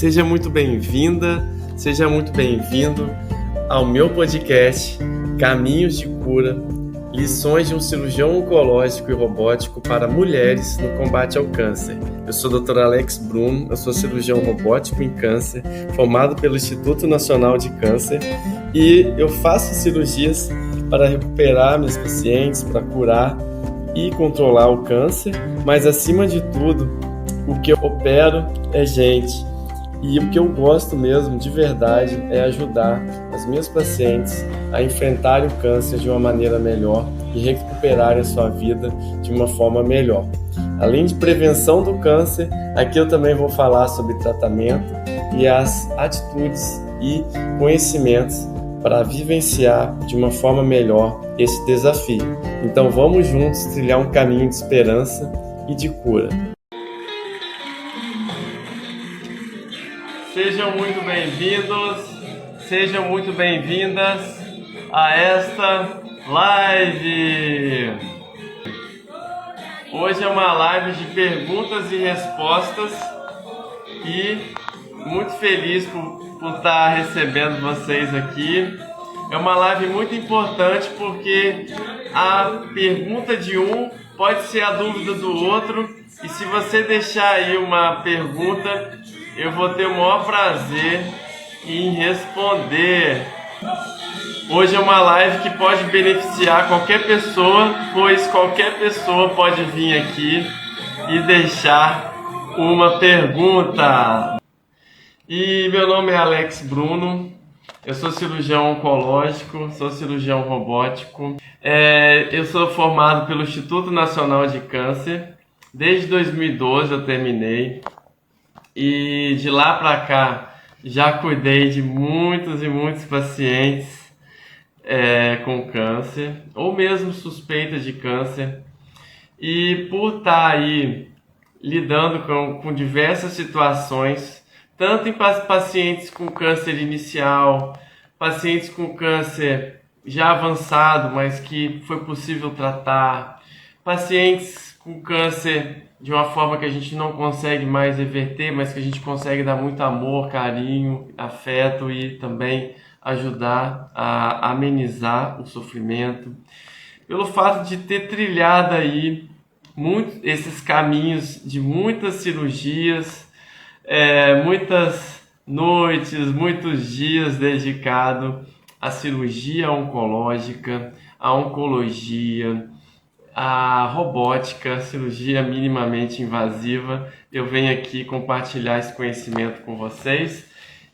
Seja muito bem-vinda, seja muito bem-vindo ao meu podcast Caminhos de Cura, lições de um cirurgião oncológico e robótico para mulheres no combate ao câncer. Eu sou o Dr. Alex Bruno, eu sou cirurgião robótico em câncer, formado pelo Instituto Nacional de Câncer, e eu faço cirurgias para recuperar meus pacientes, para curar e controlar o câncer, mas acima de tudo, o que eu opero é gente. E o que eu gosto mesmo, de verdade, é ajudar as minhas pacientes a enfrentarem o câncer de uma maneira melhor e recuperarem a sua vida de uma forma melhor. Além de prevenção do câncer, aqui eu também vou falar sobre tratamento e as atitudes e conhecimentos para vivenciar de uma forma melhor esse desafio. Então vamos juntos trilhar um caminho de esperança e de cura. Sejam muito bem-vindos, sejam muito bem-vindas a esta live. Hoje é uma live de perguntas e respostas e muito feliz por estar recebendo vocês aqui. É uma live muito importante porque a pergunta de um pode ser a dúvida do outro, e se você deixar aí uma pergunta, eu vou ter o maior prazer em responder. Hoje é uma live que pode beneficiar qualquer pessoa, pois qualquer pessoa pode vir aqui e deixar uma pergunta. E meu nome é Alex Bruno, eu sou cirurgião oncológico, sou cirurgião robótico. Eu sou formado pelo Instituto Nacional de Câncer, desde 2012 eu terminei. E de lá para cá já cuidei de muitos e muitos pacientes com câncer, ou mesmo suspeitas de câncer. E por estar aí lidando com diversas situações, tanto em pacientes com câncer inicial, pacientes com câncer já avançado, mas que foi possível tratar, pacientes com câncer de uma forma que a gente não consegue mais reverter, mas que a gente consegue dar muito amor, carinho, afeto e também ajudar a amenizar o sofrimento. Pelo fato de ter trilhado aí esses caminhos de muitas cirurgias, muitas noites, muitos dias dedicado à cirurgia oncológica, à oncologia, a robótica, cirurgia minimamente invasiva. Eu venho aqui compartilhar esse conhecimento com vocês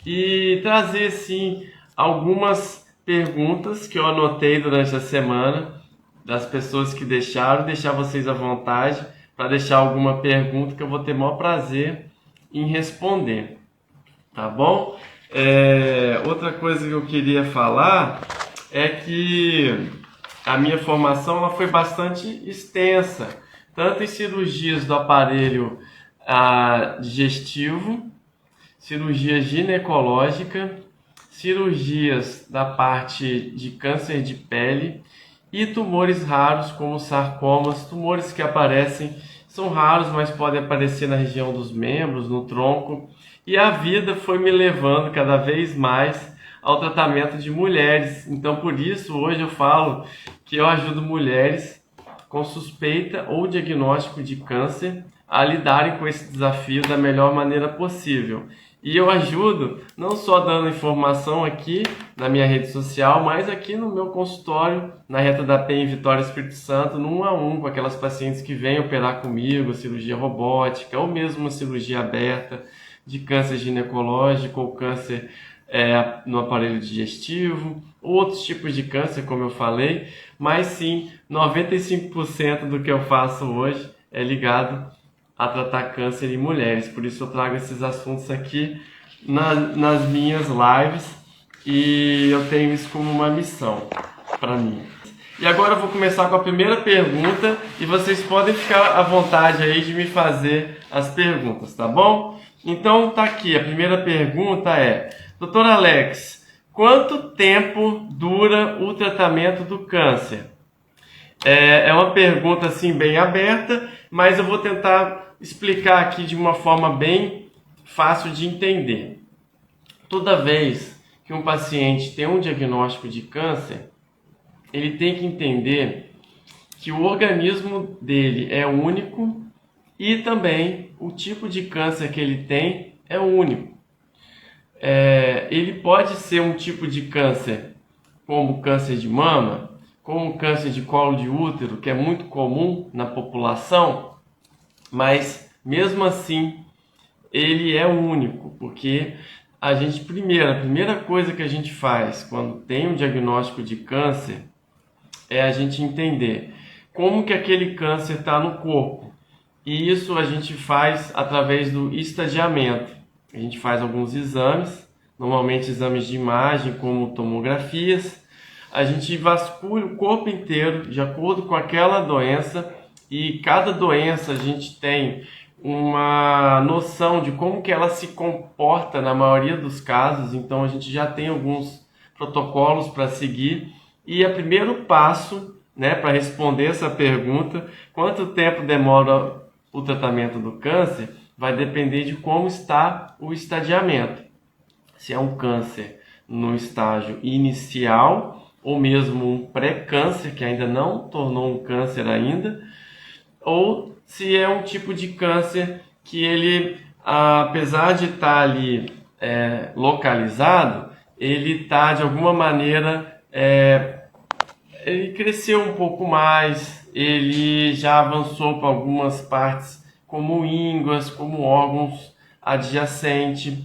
e trazer, sim, algumas perguntas que eu anotei durante a semana das pessoas que deixar vocês à vontade para deixar alguma pergunta que eu vou ter o maior prazer em responder, tá bom? Outra coisa que eu queria falar é que a minha formação ela foi bastante extensa, tanto em cirurgias do aparelho digestivo, cirurgia ginecológica, cirurgias da parte de câncer de pele e tumores raros como sarcomas, tumores que aparecem, são raros, mas podem aparecer na região dos membros, no tronco, e a vida foi me levando cada vez mais ao tratamento de mulheres. Então, por isso, hoje eu falo que eu ajudo mulheres com suspeita ou diagnóstico de câncer a lidarem com esse desafio da melhor maneira possível. E eu ajudo não só dando informação aqui na minha rede social, mas aqui no meu consultório, na Reta da Penha, em Vitória, Espírito Santo, no 1 a 1, com aquelas pacientes que vêm operar comigo, cirurgia robótica, ou mesmo uma cirurgia aberta de câncer ginecológico ou câncer no aparelho digestivo, outros tipos de câncer, como eu falei, mas sim, 95% do que eu faço hoje é ligado a tratar câncer em mulheres. Por isso eu trago esses assuntos aqui nas minhas lives e eu tenho isso como uma missão para mim. E agora eu vou começar com a primeira pergunta e vocês podem ficar à vontade aí de me fazer as perguntas, tá bom? Então tá aqui, a primeira pergunta é: Dr. Alex, quanto tempo dura o tratamento do câncer? É uma pergunta assim bem aberta, mas eu vou tentar explicar aqui de uma forma bem fácil de entender. Toda vez que um paciente tem um diagnóstico de câncer, ele tem que entender que o organismo dele é único e também o tipo de câncer que ele tem é único. Ele pode ser um tipo de câncer como câncer de mama, como câncer de colo de útero, que é muito comum na população, mas mesmo assim ele é único, porque a primeira coisa que a gente faz quando tem um diagnóstico de câncer é a gente entender como que aquele câncer está no corpo. E isso a gente faz através do estadiamento. A gente faz alguns exames, normalmente exames de imagem, como tomografias. A gente vasculha o corpo inteiro de acordo com aquela doença, e cada doença a gente tem uma noção de como que ela se comporta na maioria dos casos. Então a gente já tem alguns protocolos para seguir. E o primeiro passo, né, para responder essa pergunta, quanto tempo demora o tratamento do câncer, vai depender de como está o estadiamento. Se é um câncer no estágio inicial, ou mesmo um pré-câncer, que ainda não tornou um câncer ainda, ou se é um tipo de câncer que ele, apesar de estar ali localizado, ele está de alguma maneira, ele cresceu um pouco mais, ele já avançou para algumas partes como ínguas, como órgãos adjacentes,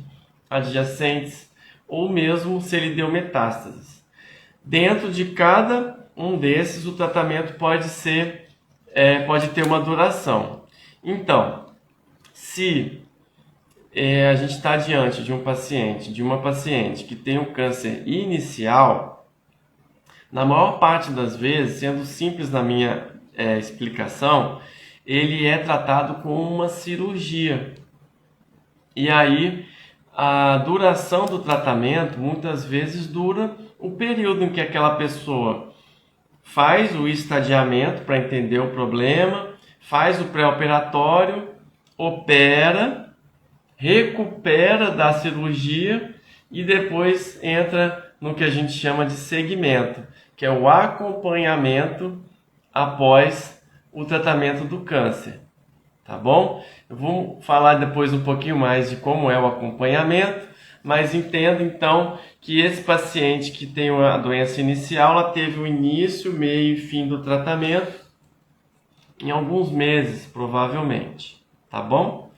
ou mesmo se ele deu metástases. Dentro de cada um desses, o tratamento pode ter uma duração. Então, se a gente está diante de uma paciente que tem um câncer inicial, na maior parte das vezes, sendo simples na minha explicação, ele é tratado com uma cirurgia. E aí, a duração do tratamento muitas vezes dura o período em que aquela pessoa faz o estadiamento para entender o problema, faz o pré-operatório, opera, recupera da cirurgia e depois entra no que a gente chama de segmento, que é o acompanhamento após o tratamento do câncer, tá bom? Eu vou falar depois um pouquinho mais de como é o acompanhamento, mas entenda então que esse paciente que tem a doença inicial, ela teve o início, meio e fim do tratamento em alguns meses, provavelmente, tá bom?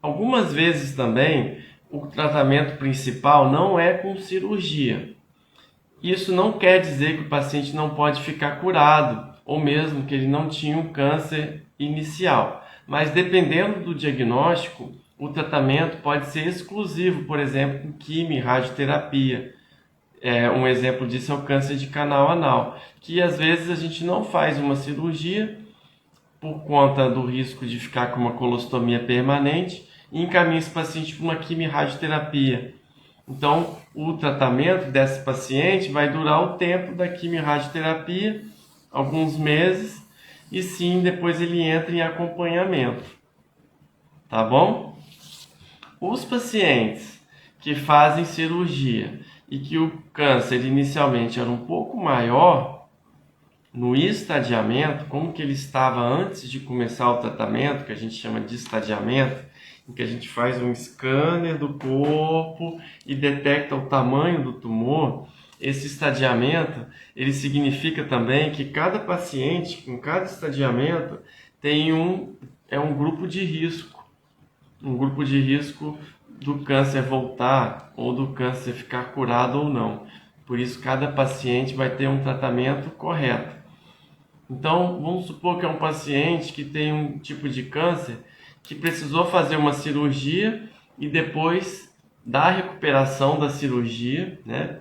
Algumas vezes também o tratamento principal não é com cirurgia. Isso não quer dizer que o paciente não pode ficar curado, ou mesmo que ele não tinha um câncer inicial. Mas dependendo do diagnóstico, o tratamento pode ser exclusivo, por exemplo, com quimio e radioterapia. Um exemplo disso é o câncer de canal anal, que às vezes a gente não faz uma cirurgia por conta do risco de ficar com uma colostomia permanente e encaminha esse paciente para uma quimio e radioterapia. Então, o tratamento desse paciente vai durar o tempo da quimio e radioterapia, alguns meses, e sim, depois ele entra em acompanhamento. Tá bom? Os pacientes que fazem cirurgia e que o câncer inicialmente era um pouco maior, no estadiamento, como que ele estava antes de começar o tratamento, que a gente chama de estadiamento, em que a gente faz um scanner do corpo e detecta o tamanho do tumor. Esse estadiamento, ele significa também que cada paciente, com cada estadiamento, tem um grupo de risco. Um grupo de risco do câncer voltar ou do câncer ficar curado ou não. Por isso, cada paciente vai ter um tratamento correto. Então, vamos supor que é um paciente que tem um tipo de câncer que precisou fazer uma cirurgia e depois da recuperação da cirurgia, né,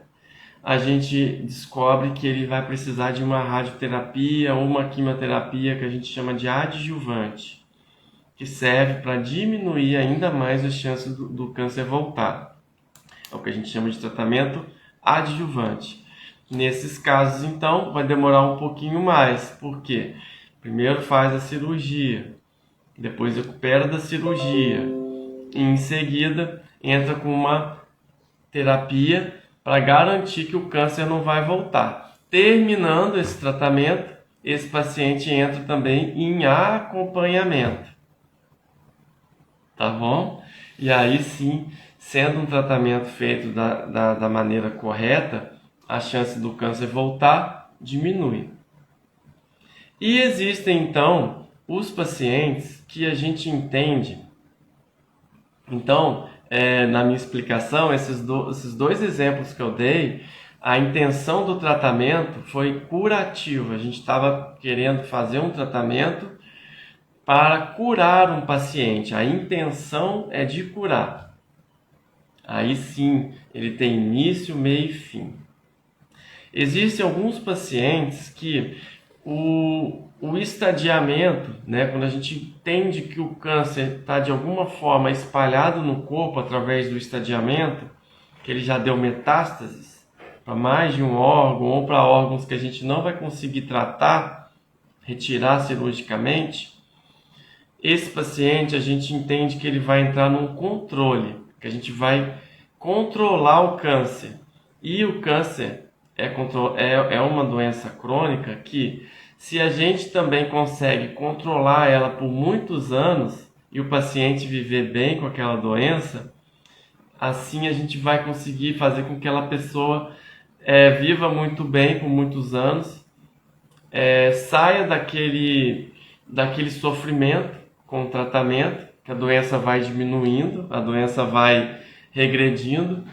a gente descobre que ele vai precisar de uma radioterapia ou uma quimioterapia que a gente chama de adjuvante, que serve para diminuir ainda mais as chances do câncer voltar. É o que a gente chama de tratamento adjuvante. Nesses casos, então, vai demorar um pouquinho mais. Por quê? Primeiro faz a cirurgia, depois recupera da cirurgia, e em seguida entra com uma terapia para garantir que o câncer não vai voltar. Terminando esse tratamento, esse paciente entra também em acompanhamento, tá bom? E aí sim, sendo um tratamento feito da maneira correta, a chance do câncer voltar diminui. E existem então os pacientes que a gente entende. Então, na minha explicação, esses dois exemplos que eu dei, a intenção do tratamento foi curativa. A gente estava querendo fazer um tratamento para curar um paciente. A intenção é de curar. Aí sim, ele tem início, meio e fim. Existem alguns pacientes que o estadiamento, né, quando a gente entende que o câncer está de alguma forma espalhado no corpo através do estadiamento, que ele já deu metástases para mais de um órgão ou para órgãos que a gente não vai conseguir tratar, retirar cirurgicamente, esse paciente a gente entende que ele vai entrar num controle, que a gente vai controlar o câncer. E o câncer é uma doença crônica que, se a gente também consegue controlar ela por muitos anos e o paciente viver bem com aquela doença, assim a gente vai conseguir fazer com que aquela pessoa viva muito bem por muitos anos, saia daquele sofrimento com o tratamento, que a doença vai diminuindo, a doença vai regredindo,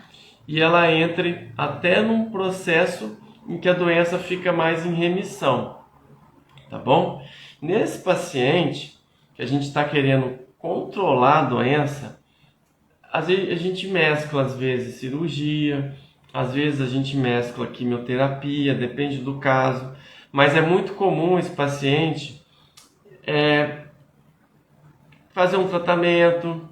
e ela entre até num processo em que a doença fica mais em remissão, tá bom? Nesse paciente que a gente está querendo controlar a doença, às vezes a gente mescla, às vezes, cirurgia, às vezes a gente mescla quimioterapia, depende do caso, mas é muito comum esse paciente fazer um tratamento,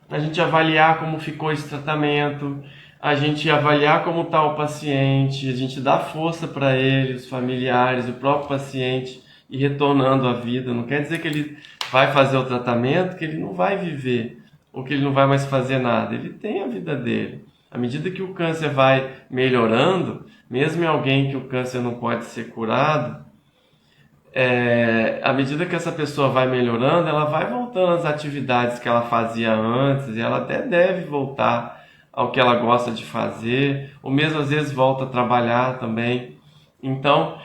a gente avaliar como ficou esse tratamento, a gente avaliar como está o paciente, a gente dá força para ele, os familiares, o próprio paciente ir retornando à vida. Não quer dizer que ele vai fazer o tratamento, que ele não vai viver, ou que ele não vai mais fazer nada. Ele tem a vida dele. À medida que o câncer vai melhorando, mesmo em alguém que o câncer não pode ser curado, à medida que essa pessoa vai melhorando, ela vai voltando às atividades que ela fazia antes, e ela até deve voltar ao que ela gosta de fazer, ou mesmo às vezes volta a trabalhar também. Então,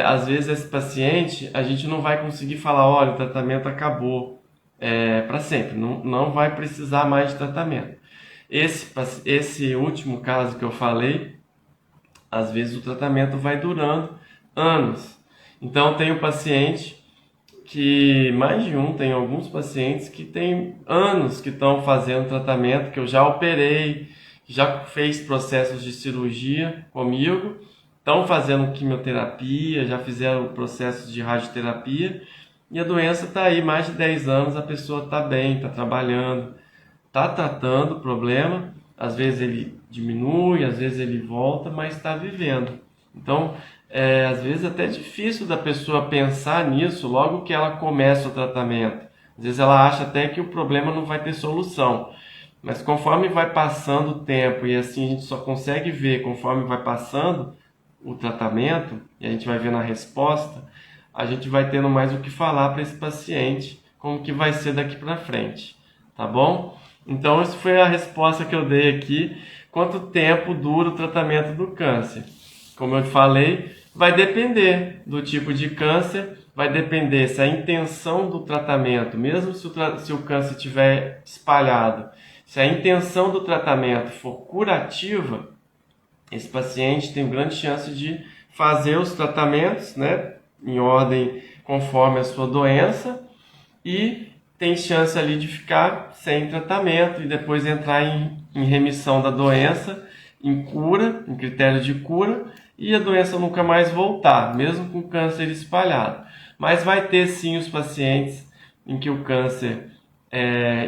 às esse paciente, a gente não vai conseguir falar, olha, o tratamento acabou para sempre, não vai precisar mais de tratamento. Esse último caso que eu falei, às vezes o tratamento vai durando anos. Então, tem um paciente que, mais de um, tem alguns pacientes que tem anos que estão fazendo tratamento, que eu já operei, já fez processos de cirurgia comigo, estão fazendo quimioterapia, já fizeram processos de radioterapia, e a doença está aí, mais de 10 anos, a pessoa está bem, está trabalhando, está tratando o problema, às vezes ele diminui, às vezes ele volta, mas está vivendo. Então, às vezes até é difícil da pessoa pensar nisso logo que ela começa o tratamento. Às vezes ela acha até que o problema não vai ter solução. Mas conforme vai passando o tempo, e assim a gente só consegue ver conforme vai passando o tratamento, e a gente vai vendo a resposta, a gente vai tendo mais o que falar para esse paciente, como que vai ser daqui para frente, tá bom? Então, essa foi a resposta que eu dei aqui. Quanto tempo dura o tratamento do câncer? Como eu falei, vai depender do tipo de câncer, vai depender se a intenção do tratamento, mesmo se o câncer estiver espalhado, se a intenção do tratamento for curativa, esse paciente tem grande chance de fazer os tratamentos, né, em ordem conforme a sua doença, e tem chance ali de ficar sem tratamento e depois entrar em remissão da doença, em cura, em critério de cura, e a doença nunca mais voltar, mesmo com câncer espalhado. Mas vai ter sim os pacientes em que o câncer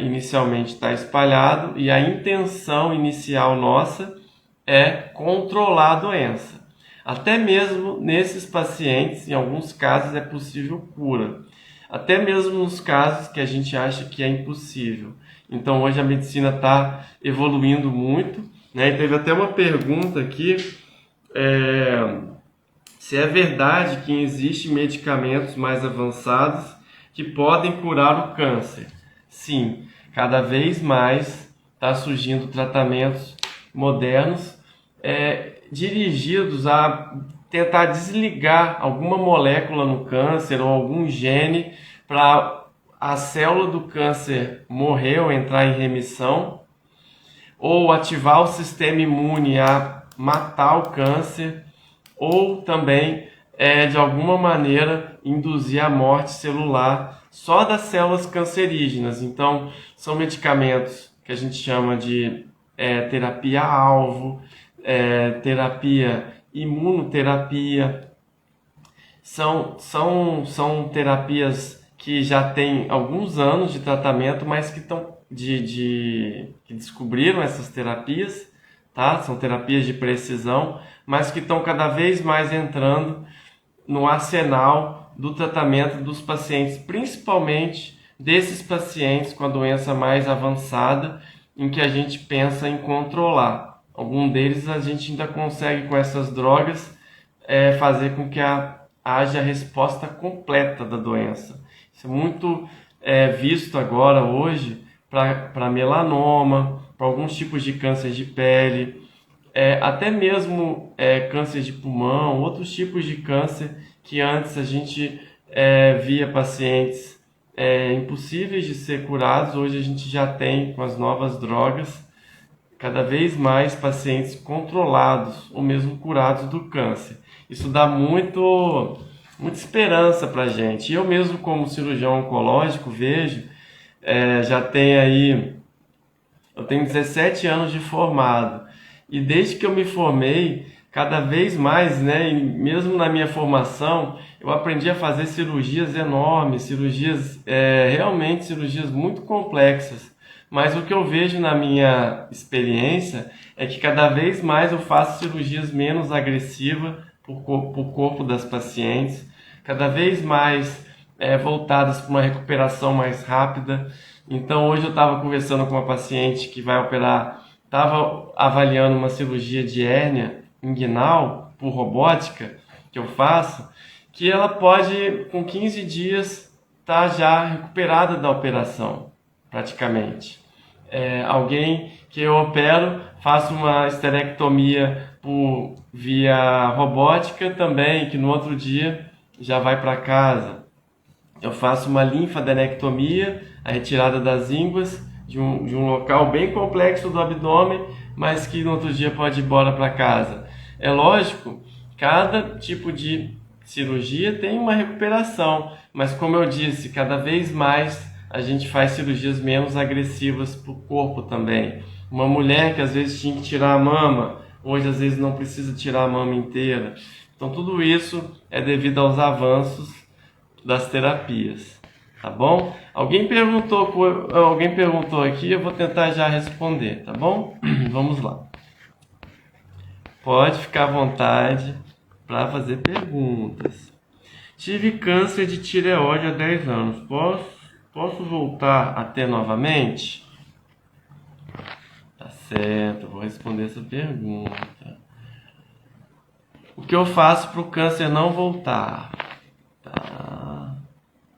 inicialmente está espalhado e a intenção inicial nossa é controlar a doença. Até mesmo nesses pacientes, em alguns casos, é possível cura. Até mesmo nos casos que a gente acha que é impossível. Então hoje a medicina está evoluindo muito, né? E teve até uma pergunta aqui, se é verdade que existem medicamentos mais avançados que podem curar o câncer. Sim, cada vez mais está surgindo tratamentos modernos dirigidos a tentar desligar alguma molécula no câncer ou algum gene para a célula do câncer morrer ou entrar em remissão, ou ativar o sistema imune a matar o câncer, ou também de alguma maneira induzir a morte celular só das células cancerígenas. Então são medicamentos que a gente chama de terapia-alvo, terapia imunoterapia. São terapias que já têm alguns anos de tratamento, mas que estão que descobriram essas terapias, tá? São terapias de precisão, mas que estão cada vez mais entrando no arsenal do tratamento dos pacientes, principalmente desses pacientes com a doença mais avançada, em que a gente pensa em controlar. Algum deles a gente ainda consegue, com essas drogas, fazer com que haja resposta completa da doença. Isso é muito visto agora, hoje, para melanoma, para alguns tipos de câncer de pele, até mesmo câncer de pulmão, outros tipos de câncer que antes a gente via pacientes impossíveis de ser curados. Hoje a gente já tem, com as novas drogas, cada vez mais pacientes controlados ou mesmo curados do câncer. Isso dá muita esperança para a gente. Eu mesmo, como cirurgião oncológico, vejo, já tem aí, eu tenho 17 anos de formado, e desde que eu me formei, cada vez mais, né, e mesmo na minha formação, eu aprendi a fazer cirurgias enormes, realmente cirurgias muito complexas. Mas o que eu vejo na minha experiência é que cada vez mais eu faço cirurgias menos agressivas para o corpo das pacientes, cada vez mais voltadas para uma recuperação mais rápida. Então hoje eu estava conversando com uma paciente que vai operar, estava avaliando uma cirurgia de hérnia inguinal por robótica que eu faço, que ela pode, com 15 dias, estar já recuperada da operação, praticamente. Alguém que eu opero, faço uma esterectomia via robótica também, que no outro dia já vai para casa. Eu faço uma linfadenectomia, a retirada das ínguas de um local bem complexo do abdômen, mas que no outro dia pode ir embora para casa. É lógico, cada tipo de cirurgia tem uma recuperação, mas como eu disse, cada vez mais a gente faz cirurgias menos agressivas para o corpo também. Uma mulher que às vezes tinha que tirar a mama, hoje às vezes não precisa tirar a mama inteira. Então tudo isso é devido aos avanços das terapias, tá bom? Alguém perguntou aqui, eu vou tentar já responder, tá bom? Vamos lá. Pode ficar à vontade para fazer perguntas. Tive câncer de tireoide há 10 anos. Posso voltar a ter novamente? Tá certo, vou responder essa pergunta. O que eu faço para o câncer não voltar? Tá.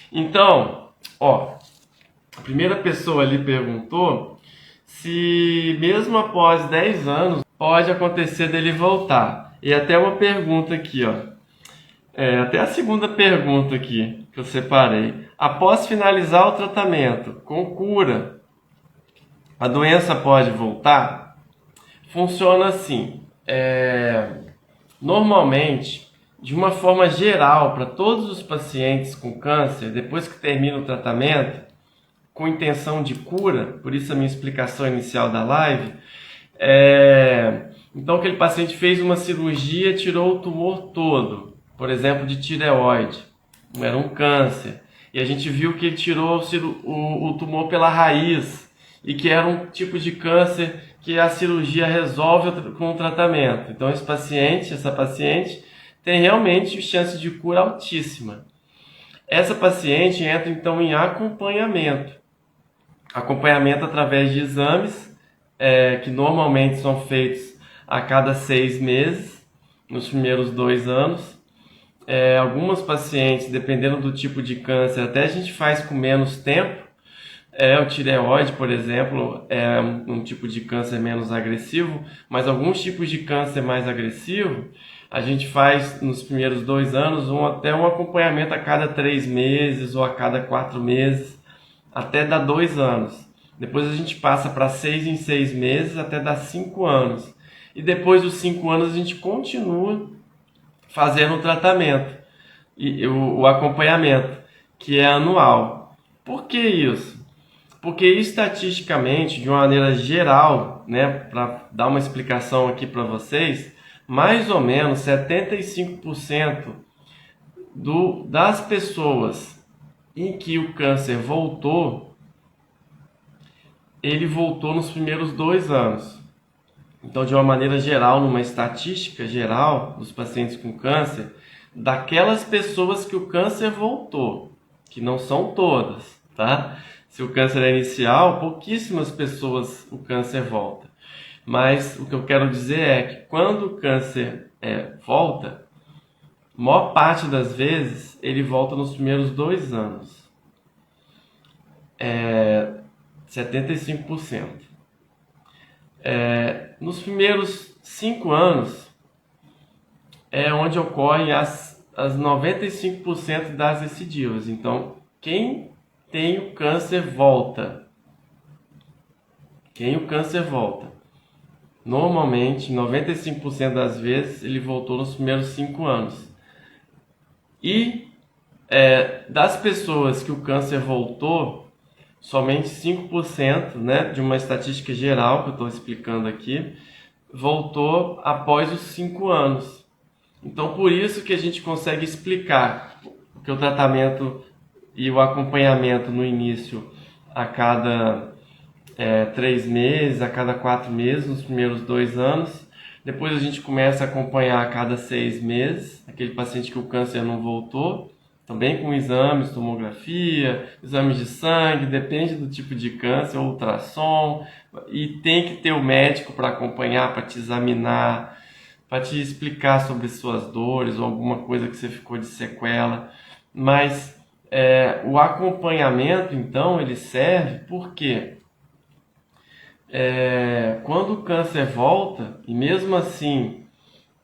Então, a primeira pessoa ali perguntou se mesmo após 10 anos pode acontecer dele voltar. E até uma pergunta aqui, até a segunda pergunta aqui que eu separei. Após finalizar o tratamento com cura, a doença pode voltar? Funciona assim. Normalmente, de uma forma geral, para todos os pacientes com câncer, depois que termina o tratamento, com intenção de cura, por isso a minha explicação inicial da live, então aquele paciente fez uma cirurgia, tirou o tumor todo, por exemplo, de tireoide, era um câncer, e a gente viu que ele tirou o tumor pela raiz, e que era um tipo de câncer que a cirurgia resolve com o tratamento. Então essa paciente tem realmente chance de cura altíssima. Essa paciente entra então em acompanhamento. Acompanhamento através de exames, que normalmente são feitos a cada 6 meses, nos primeiros 2 anos. Algumas pacientes, dependendo do tipo de câncer, até a gente faz com menos tempo. O tireoide, por exemplo, é um tipo de câncer menos agressivo, mas alguns tipos de câncer mais agressivo, a gente faz nos primeiros 2 anos até um acompanhamento a cada 3 meses ou a cada 4 meses, até dar 2 anos. Depois a gente passa para 6 em 6 meses até dar 5 anos. E depois dos 5 anos a gente continua fazendo o tratamento e o acompanhamento, que é anual. Por que isso? Porque estatisticamente, de uma maneira geral, né, para dar uma explicação aqui para vocês, mais ou menos 75% das pessoas em que o câncer voltou, ele voltou nos primeiros 2 anos. Então, de uma maneira geral, numa estatística geral dos pacientes com câncer, daquelas pessoas que o câncer voltou, que não são todas, tá? Se o câncer é inicial, pouquíssimas pessoas o câncer volta. Mas o que eu quero dizer é que quando o câncer volta, a maior parte das vezes ele volta nos primeiros 2 anos. 75%. Nos primeiros 5 anos é onde ocorrem as 95% das recidivas. Então, quem tem o câncer volta. Normalmente, 95% das vezes, ele voltou nos primeiros 5 anos. E das pessoas que o câncer voltou, somente 5%, né, de uma estatística geral que eu estou explicando aqui, voltou após os 5 anos. Então, por isso que a gente consegue explicar que o tratamento e o acompanhamento no início a cada 3 meses, a cada 4 meses, nos primeiros 2 anos. Depois a gente começa a acompanhar a cada 6 meses, aquele paciente que o câncer não voltou, também com exames, tomografia, exames de sangue, depende do tipo de câncer, ultrassom, e tem que ter o médico para acompanhar, para te examinar, para te explicar sobre suas dores ou alguma coisa que você ficou de sequela. Mas o acompanhamento, então, ele serve porque quando o câncer volta, e mesmo assim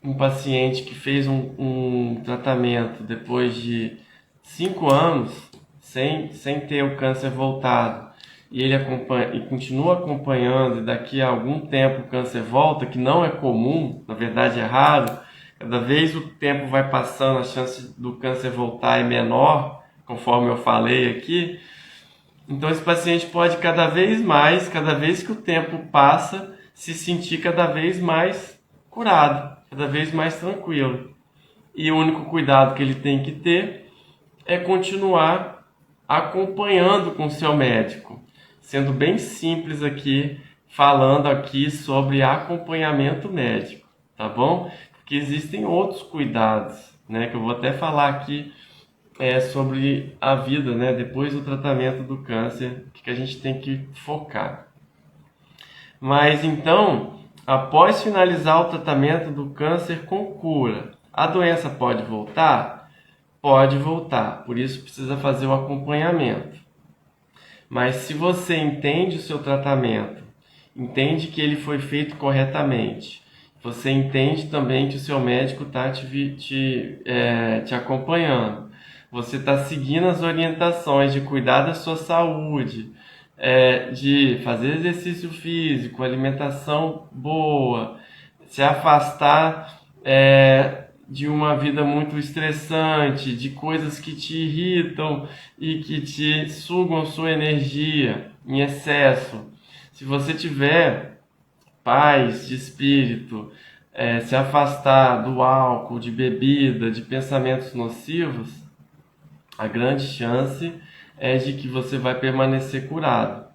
um paciente que fez um tratamento depois de 5 anos sem ter o câncer voltado, e ele acompanha e continua acompanhando, e daqui a algum tempo o câncer volta, que não é comum, na verdade é raro, cada vez o tempo vai passando, a chance do câncer voltar é menor, conforme eu falei aqui. Então esse paciente pode cada vez que o tempo passa, se sentir cada vez mais curado, cada vez mais tranquilo. E o único cuidado que ele tem que ter é continuar acompanhando com o seu médico. Sendo bem simples aqui, falando aqui sobre acompanhamento médico, tá bom? Porque existem outros cuidados, né, que eu vou até falar aqui sobre a vida, né, depois do tratamento do câncer, que a gente tem que focar. Mas então, após finalizar o tratamento do câncer com cura, a doença pode voltar? Pode voltar, por isso precisa fazer o acompanhamento. Mas se você entende o seu tratamento, entende que ele foi feito corretamente, você entende também que o seu médico está te acompanhando, você está seguindo as orientações de cuidar da sua saúde, de fazer exercício físico, alimentação boa, se afastar de uma vida muito estressante, de coisas que te irritam e que te sugam sua energia em excesso. Se você tiver paz de espírito, se afastar do álcool, de bebida, de pensamentos nocivos, a grande chance é de que você vai permanecer curado.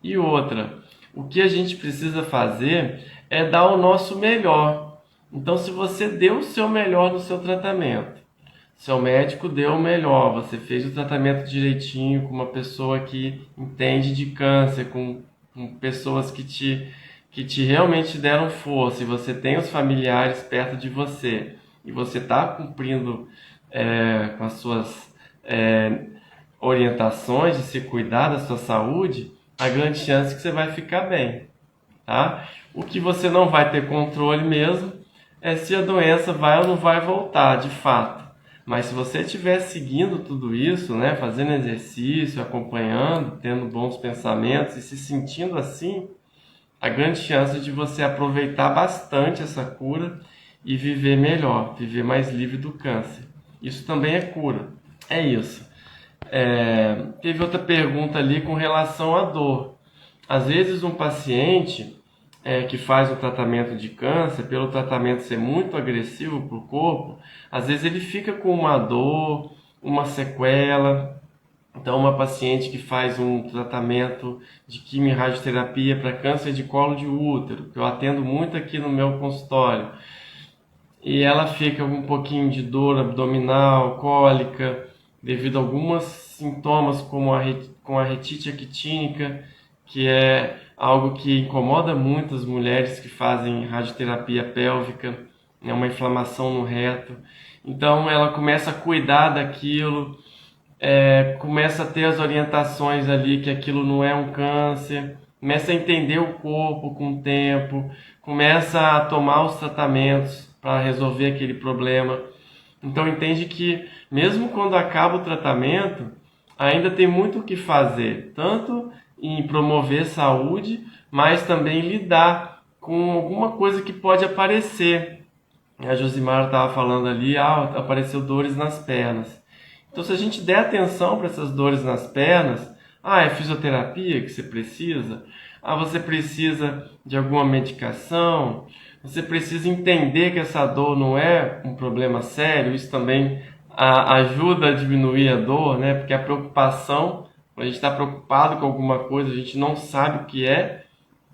E outra, o que a gente precisa fazer é dar o nosso melhor. Então, se você deu o seu melhor no seu tratamento, seu médico deu o melhor, você fez o tratamento direitinho com uma pessoa que entende de câncer, com pessoas que te realmente deram força, e você tem os familiares perto de você, e você está cumprindo com as suas orientações de se cuidar da sua saúde, a grande chance é que você vai ficar bem, tá? O que você não vai ter controle mesmo é se a doença vai ou não vai voltar, de fato. Mas se você estiver seguindo tudo isso, né, fazendo exercício, acompanhando, tendo bons pensamentos e se sentindo assim, a grande chance de você aproveitar bastante essa cura e viver melhor, viver mais livre do câncer. Isso também é cura. É isso. Teve outra pergunta ali com relação à dor. Às vezes um paciente que faz o tratamento de câncer, pelo tratamento ser muito agressivo para o corpo, às vezes ele fica com uma dor, uma sequela. Então, uma paciente que faz um tratamento de quimio-radioterapia para câncer de colo de útero, que eu atendo muito aqui no meu consultório, e ela fica com um pouquinho de dor abdominal, cólica, devido a alguns sintomas como com a retite actínica, que é algo que incomoda muito as mulheres que fazem radioterapia pélvica, é uma inflamação no reto. Então ela começa a cuidar daquilo, começa a ter as orientações ali que aquilo não é um câncer, começa a entender o corpo com o tempo, começa a tomar os tratamentos para resolver aquele problema. Então entende que mesmo quando acaba o tratamento, ainda tem muito o que fazer, tanto em promover saúde, mas também lidar com alguma coisa que pode aparecer. A Josimara estava falando ali, apareceu dores nas pernas. Então se a gente der atenção para essas dores nas pernas, é fisioterapia que você precisa? Você precisa de alguma medicação? Você precisa entender que essa dor não é um problema sério? Isso também ajuda a diminuir a dor, né? Porque a preocupação, quando a gente está preocupado com alguma coisa, a gente não sabe o que é,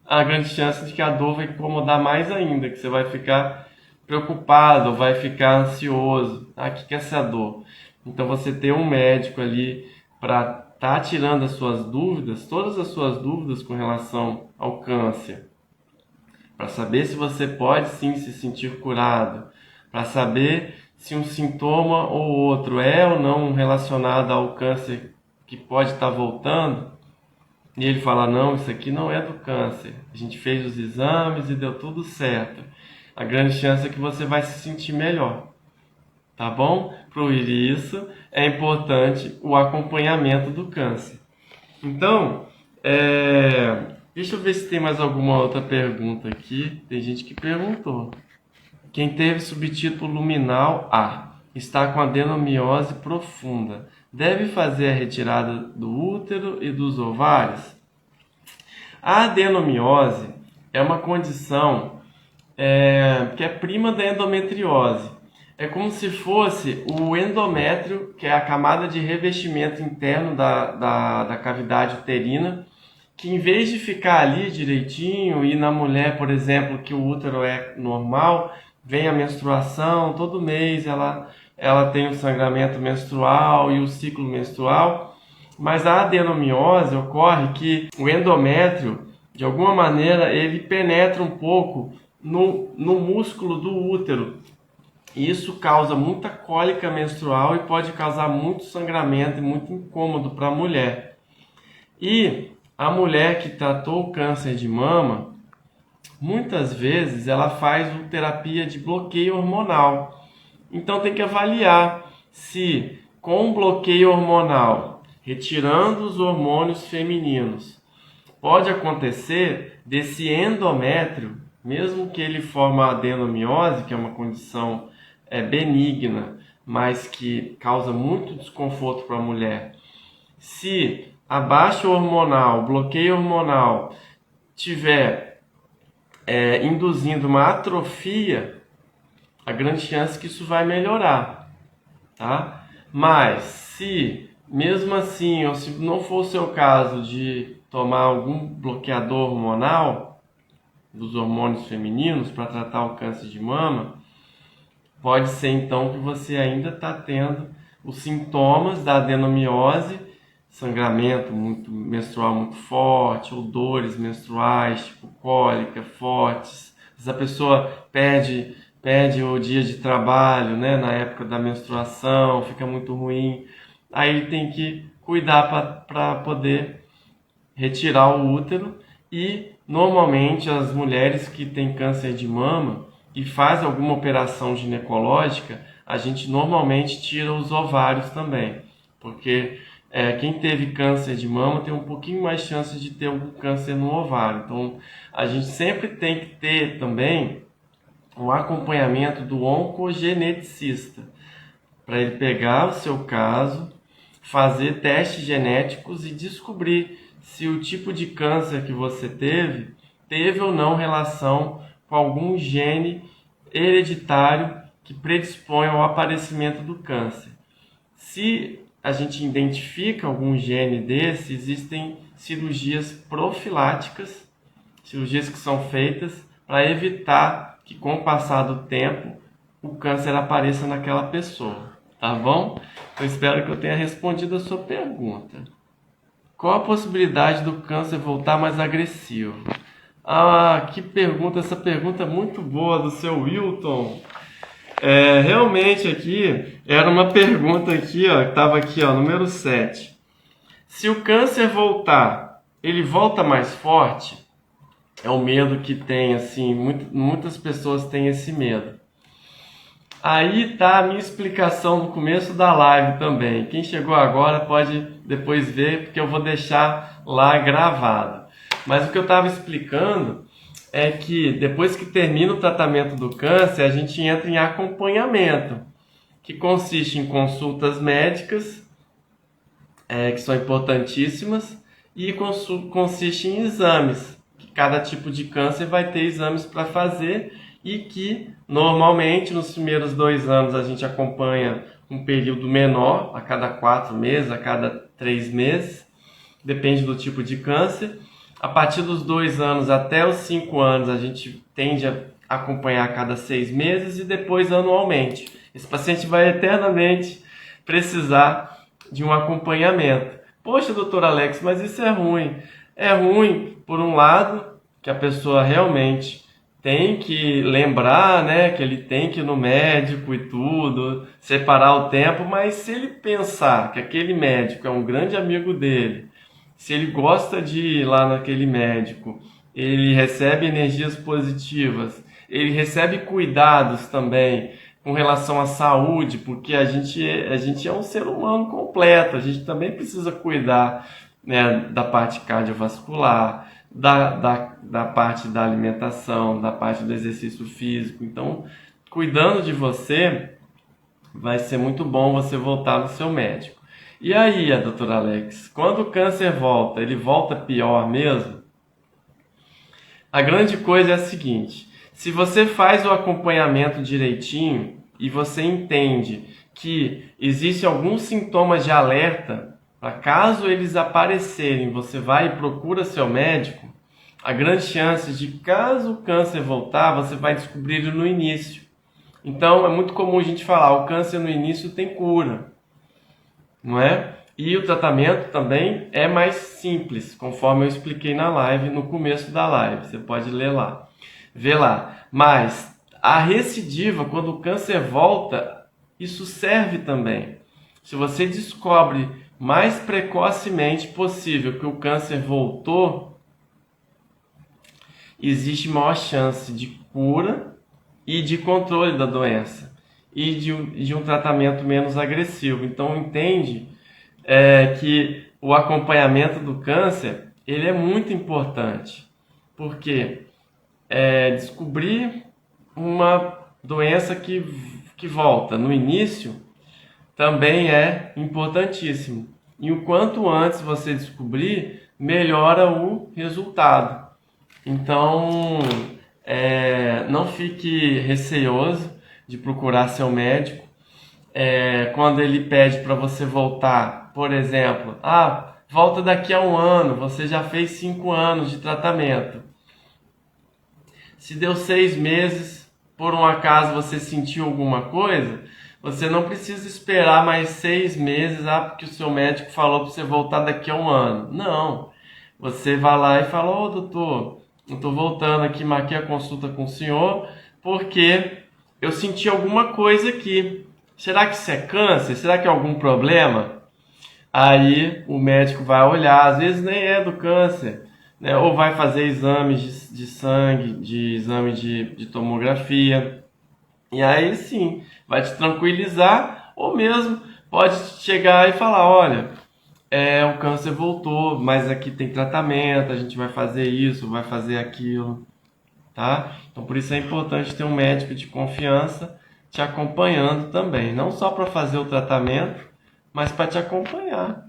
a grande chance de que a dor vai incomodar mais ainda, que você vai ficar preocupado, vai ficar ansioso. O que é essa dor? Então você ter um médico ali para estar tirando as suas dúvidas, todas as suas dúvidas com relação ao câncer, para saber se você pode sim se sentir curado, para saber se um sintoma ou outro é ou não relacionado ao câncer que pode estar voltando, e ele fala, não, isso aqui não é do câncer, a gente fez os exames e deu tudo certo, a grande chance é que você vai se sentir melhor, tá bom? Por isso é importante o acompanhamento do câncer. Então, deixa eu ver se tem mais alguma outra pergunta aqui. Tem gente que perguntou. Quem teve subtítulo luminal A está com adenomiose profunda, deve fazer a retirada do útero e dos ovários? A adenomiose é uma condição que é prima da endometriose. É como se fosse o endométrio, que é a camada de revestimento interno da cavidade uterina, que em vez de ficar ali direitinho, e na mulher, por exemplo, que o útero é normal, vem a menstruação, todo mês ela tem o sangramento menstrual e o ciclo menstrual, mas a adenomiose ocorre que o endométrio, de alguma maneira, ele penetra um pouco no músculo do útero. Isso causa muita cólica menstrual e pode causar muito sangramento e muito incômodo para a mulher. E a mulher que tratou o câncer de mama, muitas vezes ela faz uma terapia de bloqueio hormonal. Então tem que avaliar se com bloqueio hormonal, retirando os hormônios femininos, pode acontecer desse endométrio, mesmo que ele forme a adenomiose, que é uma condição benigna, mas que causa muito desconforto para a mulher. Se a baixa hormonal, bloqueio hormonal, tiver induzindo uma atrofia, a grande chance é que isso vai melhorar, tá? Mas se mesmo assim, ou se não for o seu caso de tomar algum bloqueador hormonal dos hormônios femininos para tratar o câncer de mama, pode ser então que você ainda está tendo os sintomas da adenomiose, sangramento menstrual muito forte, ou dores menstruais, tipo cólica, fortes. Se a pessoa perde o dia de trabalho, né, na época da menstruação, fica muito ruim, aí tem que cuidar para poder retirar o útero. E normalmente as mulheres que têm câncer de mama e faz alguma operação ginecológica, a gente normalmente tira os ovários também, porque quem teve câncer de mama tem um pouquinho mais chance de ter algum câncer no ovário. Então a gente sempre tem que ter também um acompanhamento do oncogeneticista, para ele pegar o seu caso, fazer testes genéticos e descobrir se o tipo de câncer que você teve ou não relação com algum gene hereditário que predispõe ao aparecimento do câncer. Se a gente identifica algum gene desse, existem cirurgias profiláticas, cirurgias que são feitas para evitar que com o passar do tempo o câncer apareça naquela pessoa, tá bom? Eu espero que eu tenha respondido a sua pergunta. Qual a possibilidade do câncer voltar mais agressivo? Ah, que pergunta, essa pergunta é muito boa do seu Wilton. Realmente aqui, era uma pergunta aqui, ó, que estava aqui, ó, número 7. Se o câncer voltar, ele volta mais forte? É o medo que tem, assim, muitas pessoas têm esse medo. Aí tá a minha explicação no começo da live também. Quem chegou agora pode depois ver, porque eu vou deixar lá gravado. Mas o que eu estava explicando é que depois que termina o tratamento do câncer, a gente entra em acompanhamento, que consiste em consultas médicas, que são importantíssimas, e consiste em exames, que cada tipo de câncer vai ter exames para fazer, e que normalmente nos primeiros 2 anos a gente acompanha um período menor, a cada 4 meses, a cada 3 meses, depende do tipo de câncer. A partir dos 2 anos até os 5 anos a gente tende a acompanhar a cada 6 meses e depois anualmente. Esse paciente vai eternamente precisar de um acompanhamento. Poxa, doutor Alex, mas isso é ruim. É ruim, por um lado, que a pessoa realmente tem que lembrar, né, que ele tem que ir no médico e tudo, separar o tempo, mas se ele pensar que aquele médico é um grande amigo dele, se ele gosta de ir lá naquele médico, ele recebe energias positivas, ele recebe cuidados também com relação à saúde, porque a gente é um ser humano completo, a gente também precisa cuidar, né, da parte cardiovascular, da parte da alimentação, da parte do exercício físico. Então, cuidando de você, vai ser muito bom você voltar no seu médico. E aí, doutora Alex, quando o câncer volta, ele volta pior mesmo? A grande coisa é a seguinte: se você faz o acompanhamento direitinho e você entende que existem alguns sintomas de alerta, para caso eles aparecerem, você vai e procura seu médico, a grande chance de, caso o câncer voltar, você vai descobrir ele no início. Então, é muito comum a gente falar, o câncer no início tem cura, não é? E o tratamento também é mais simples, conforme eu expliquei na live, no começo da live. Você pode ler lá, ver lá. Mas a recidiva, quando o câncer volta, isso serve também. Se você descobre mais precocemente possível que o câncer voltou, existe maior chance de cura e de controle da doença e de um tratamento menos agressivo. Então entende que o acompanhamento do câncer ele é muito importante, porque descobrir uma doença que volta no início também é importantíssimo. E o quanto antes você descobrir, melhora o resultado. Então, não fique receoso de procurar seu médico. Quando ele pede para você voltar, por exemplo, volta daqui a 1 ano, você já fez 5 anos de tratamento. Se deu 6 meses, por um acaso você sentiu alguma coisa, você não precisa esperar mais 6 meses, porque o seu médico falou para você voltar daqui a um ano. Não. Você vai lá e fala: ô doutor, eu estou voltando aqui, marquei a consulta com o senhor, porque eu senti alguma coisa aqui. Será que isso é câncer? Será que é algum problema? Aí o médico vai olhar, às vezes nem é do câncer, né? Ou vai fazer exames de sangue, exame de tomografia. E aí sim, vai te tranquilizar, ou mesmo pode chegar e falar: olha, o câncer voltou, mas aqui tem tratamento, a gente vai fazer isso, vai fazer aquilo, tá? Então por isso é importante ter um médico de confiança te acompanhando também, não só para fazer o tratamento, mas para te acompanhar.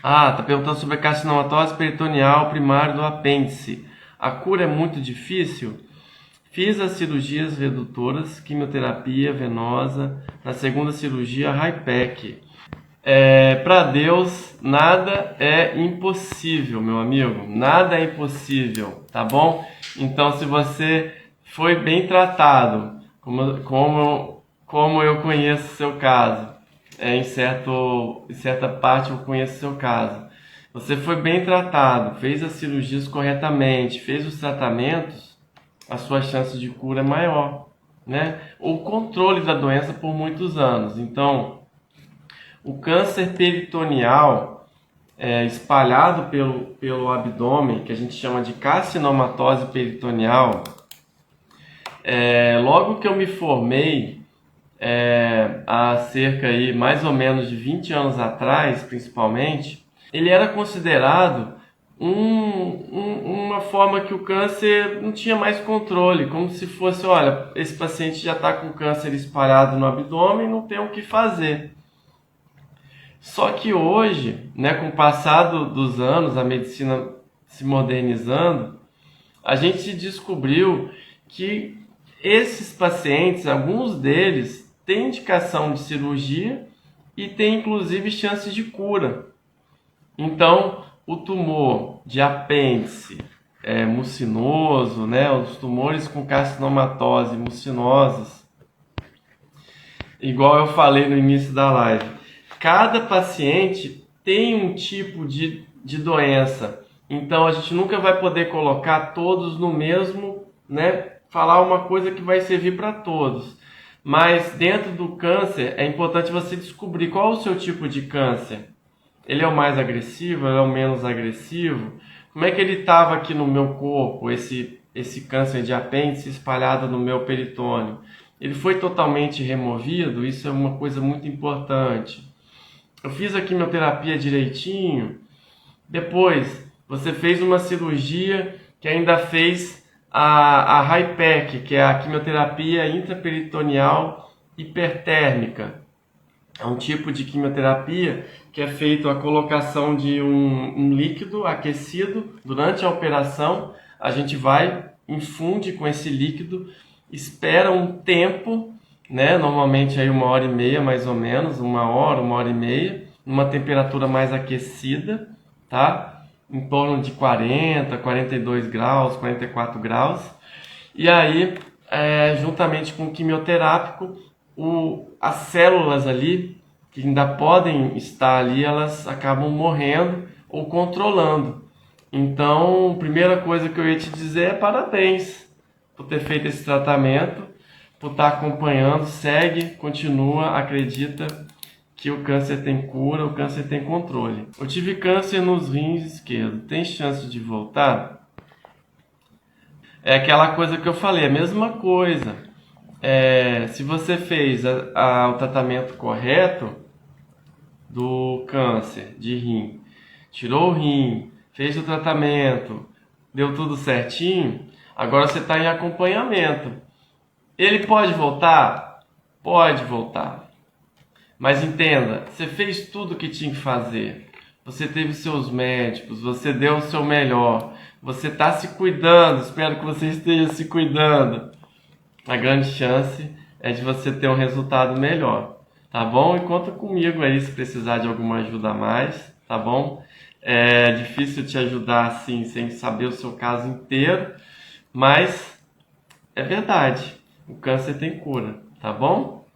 Tá perguntando sobre a carcinomatose peritoneal primária do apêndice. A cura é muito difícil? Fiz as cirurgias redutoras, quimioterapia venosa, na segunda cirurgia HIPEC. Para Deus, nada é impossível, meu amigo. Nada é impossível, tá bom? Então, se você foi bem tratado, como eu conheço o seu caso, em certa parte eu conheço o seu caso. Você foi bem tratado, fez as cirurgias corretamente, fez os tratamentos, a sua chance de cura é maior, né? O controle da doença por muitos anos. Então, o câncer peritoneal espalhado pelo abdômen, que a gente chama de carcinomatose peritoneal, logo que eu me formei, há cerca aí, mais ou menos de 20 anos atrás, principalmente, ele era considerado uma forma que o câncer não tinha mais controle, como se fosse: olha, esse paciente já está com câncer espalhado no abdômen, não tem o que fazer. Só que hoje, né, com o passar dos anos, a medicina se modernizando, a gente descobriu que esses pacientes, alguns deles, têm indicação de cirurgia e têm inclusive chances de cura. Então, o tumor de apêndice mucinoso, né, os tumores com carcinomatose mucinosos, igual eu falei no início da live, cada paciente tem um tipo de doença. Então, a gente nunca vai poder colocar todos no mesmo, né, falar uma coisa que vai servir para todos. Mas dentro do câncer, é importante você descobrir qual é o seu tipo de câncer. Ele é o mais agressivo? Ele é o menos agressivo? Como é que ele estava aqui no meu corpo, esse câncer de apêndice espalhado no meu peritônio? Ele foi totalmente removido? Isso é uma coisa muito importante. Eu fiz a quimioterapia direitinho? Depois, você fez uma cirurgia que ainda fez a HIPEC, que é a quimioterapia intraperitoneal hipertérmica. É um tipo de quimioterapia que é feito a colocação de um líquido aquecido durante a operação. A gente vai, infunde com esse líquido, espera um tempo, né? Normalmente aí 1h30 mais ou menos, 1 hora, 1h30, numa temperatura mais aquecida, tá? Em torno de 40, 42 graus, 44 graus. E aí, juntamente com o quimioterápico, as células ali, que ainda podem estar ali, elas acabam morrendo ou controlando. Então, a primeira coisa que eu ia te dizer é parabéns por ter feito esse tratamento, por estar acompanhando, segue, continua, acredita que o câncer tem cura, o câncer tem controle. Eu tive câncer nos rins esquerdos, tem chance de voltar? É aquela coisa que eu falei, a mesma coisa. Se você fez o tratamento correto do câncer de rim, tirou o rim, fez o tratamento, deu tudo certinho, agora você está em acompanhamento. Ele pode voltar? Pode voltar. Mas entenda, você fez tudo o que tinha que fazer. Você teve seus médicos, você deu o seu melhor. Você está se cuidando, espero que você esteja se cuidando. A grande chance é de você ter um resultado melhor, tá bom? E conta comigo aí se precisar de alguma ajuda a mais, tá bom? É difícil te ajudar assim, sem saber o seu caso inteiro, mas é verdade. o câncer tem cura, tá bom?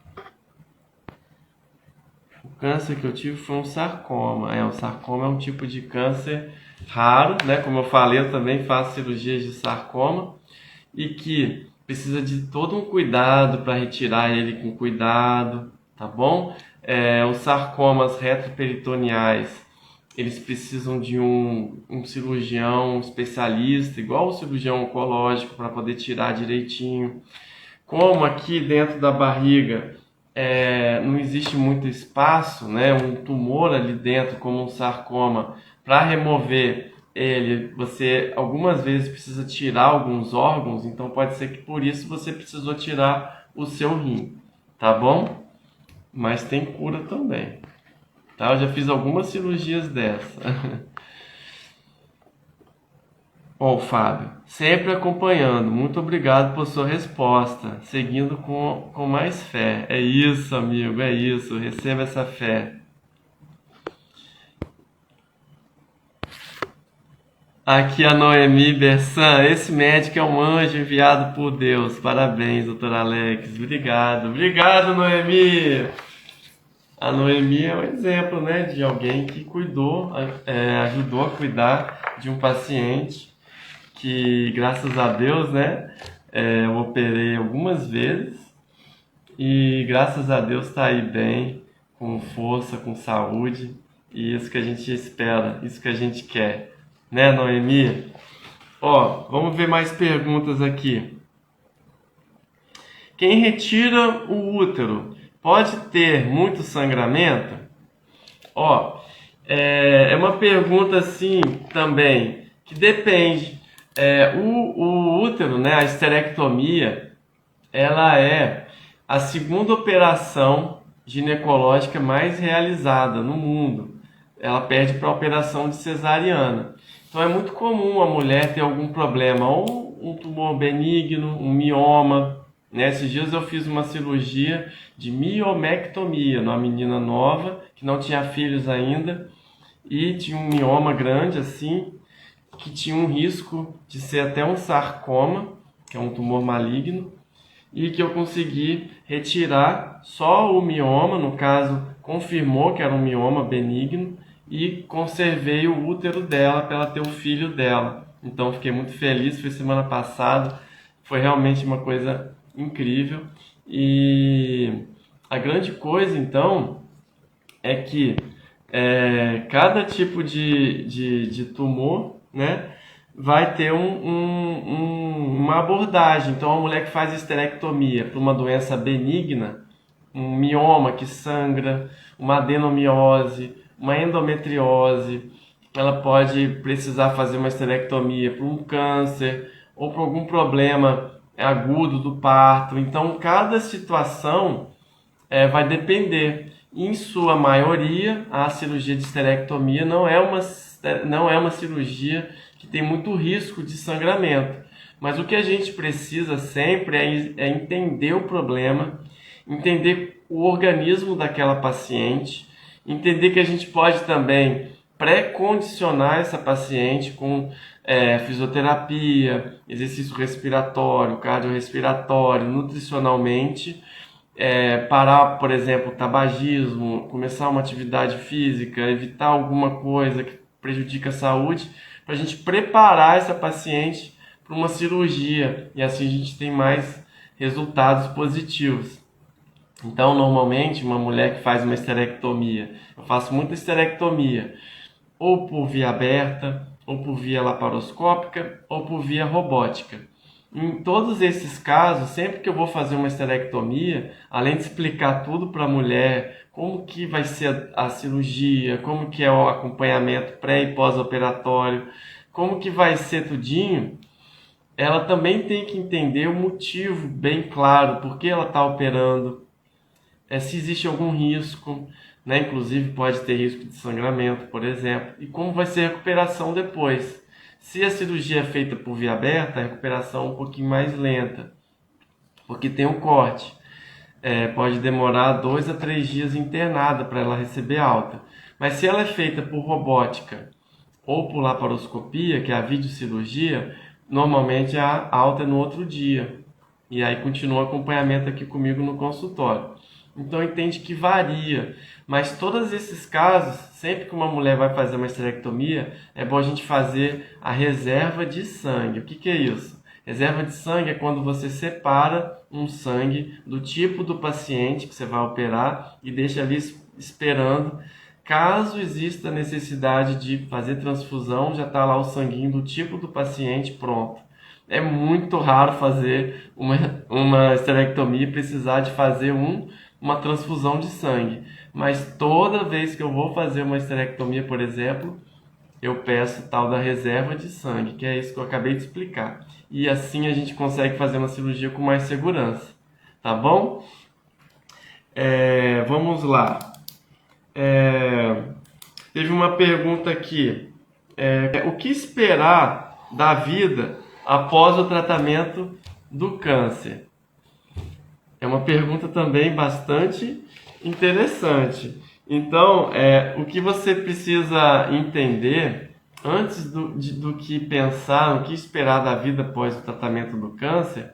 O câncer que eu tive foi um sarcoma. O sarcoma é um tipo de câncer raro, né? Como eu falei, eu também faço cirurgias de sarcoma e que precisa de todo um cuidado para retirar ele com cuidado, tá bom? Os sarcomas retroperitoneais, eles precisam de um cirurgião especialista, igual o cirurgião oncológico, para poder tirar direitinho. Como aqui dentro da barriga não existe muito espaço, né? Um tumor ali dentro, como um sarcoma, para remover ele, você algumas vezes precisa tirar alguns órgãos, então pode ser que por isso você precisou tirar o seu rim, tá bom? Mas tem cura também, tá? Eu já fiz algumas cirurgias dessa. Bom, Fábio, sempre acompanhando. Muito obrigado por sua resposta. Seguindo com mais fé. É isso, amigo, é isso. Receba essa fé. Aqui a Noemi Bersan. Esse médico é um anjo enviado por Deus. Parabéns, doutor Alex. Obrigado. Obrigado, Noemi. A Noemi é um exemplo, né, de alguém que ajudou a cuidar de um paciente que, graças a Deus, né, eu operei algumas vezes e graças a Deus está aí bem, com força, com saúde, e isso que a gente espera, isso que a gente quer, né, Noemi? Ó, vamos ver mais perguntas aqui. Quem retira o útero pode ter muito sangramento? Ó, é uma pergunta assim também que depende. O útero, né, a esterectomia, ela é a segunda operação ginecológica mais realizada no mundo. Ela perde para a operação de cesariana. Então é muito comum a mulher ter algum problema, ou um tumor benigno, um mioma, né? Esses dias eu fiz uma cirurgia de miomectomia numa menina nova, que não tinha filhos ainda, e tinha um mioma grande assim, que tinha um risco de ser até um sarcoma, que é um tumor maligno, e que eu consegui retirar só o mioma, no caso, confirmou que era um mioma benigno, e conservei o útero dela para ela ter o filho dela. Então fiquei muito feliz, foi semana passada, foi realmente uma coisa incrível. E a grande coisa então é que cada tipo de tumor, né, vai ter uma abordagem. Então, a mulher que faz esterectomia para uma doença benigna, um mioma que sangra, uma adenomiose, uma endometriose, ela pode precisar fazer uma esterectomia para um câncer ou para algum problema agudo do parto. Então, cada situação vai depender. Em sua maioria, a cirurgia de esterectomia não é uma cirurgia que tem muito risco de sangramento. Mas o que a gente precisa sempre é entender o problema, entender o organismo daquela paciente, entender que a gente pode também pré-condicionar essa paciente com fisioterapia, exercício respiratório, cardiorrespiratório, nutricionalmente, parar, por exemplo, o tabagismo, começar uma atividade física, evitar alguma coisa que prejudica a saúde, para a gente preparar essa paciente para uma cirurgia e assim a gente tem mais resultados positivos. Então, normalmente, uma mulher que faz uma esterectomia, eu faço muita esterectomia, ou por via aberta, ou por via laparoscópica, ou por via robótica. Em todos esses casos, sempre que eu vou fazer uma esterectomia, além de explicar tudo para a mulher, como que vai ser a cirurgia, como que é o acompanhamento pré e pós-operatório, como que vai ser tudinho, ela também tem que entender o motivo bem claro, por que ela está operando, se existe algum risco, né? Inclusive pode ter risco de sangramento, por exemplo, e como vai ser a recuperação depois. Se a cirurgia é feita por via aberta, a recuperação é um pouquinho mais lenta, porque tem um corte. Pode demorar 2 a 3 dias internada para ela receber alta. Mas se ela é feita por robótica ou por laparoscopia, que é a videocirurgia, normalmente a alta é no outro dia. e aí continua o acompanhamento aqui comigo no consultório. Então entende que varia, mas todos esses casos, sempre que uma mulher vai fazer uma esterectomia, é bom a gente fazer a reserva de sangue. O que é isso? Reserva de sangue é quando você separa um sangue do tipo do paciente que você vai operar e deixa ali esperando. Caso exista necessidade de fazer transfusão, já está lá o sanguinho do tipo do paciente pronto. É muito raro fazer uma esterectomia e precisar de fazer uma transfusão de sangue. Mas toda vez que eu vou fazer uma esterectomia, por exemplo, eu peço tal da reserva de sangue, que é isso que eu acabei de explicar. E assim a gente consegue fazer uma cirurgia com mais segurança. Tá bom? Vamos lá. Teve uma pergunta aqui. O que esperar da vida após o tratamento do câncer? É uma pergunta também bastante interessante. Então, o que você precisa entender antes do que pensar, o que esperar da vida após o tratamento do câncer,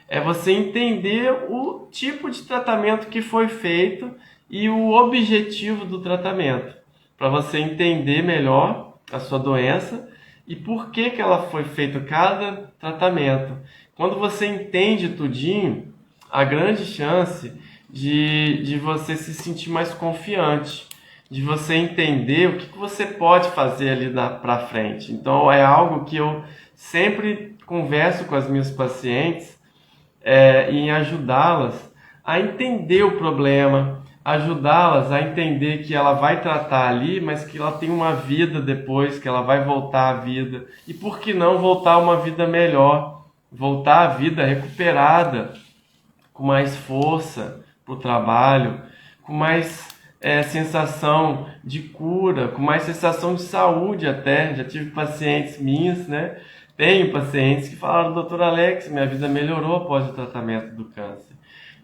é você entender o tipo de tratamento que foi feito e o objetivo do tratamento, para você entender melhor a sua doença e por que ela foi feita cada tratamento. Quando você entende tudinho, a grande chance de você se sentir mais confiante, de você entender o que você pode fazer ali para frente. Então é algo que eu sempre converso com as minhas pacientes, em ajudá-las a entender o problema, ajudá-las a entender que ela vai tratar ali, mas que ela tem uma vida depois, que ela vai voltar à vida. E por que não voltar a uma vida melhor? Voltar à vida recuperada, com mais força para o trabalho, com mais sensação de cura, com mais sensação de saúde até. Já tive pacientes minhas, né? Tenho pacientes que falaram: doutor Alex, minha vida melhorou após o tratamento do câncer.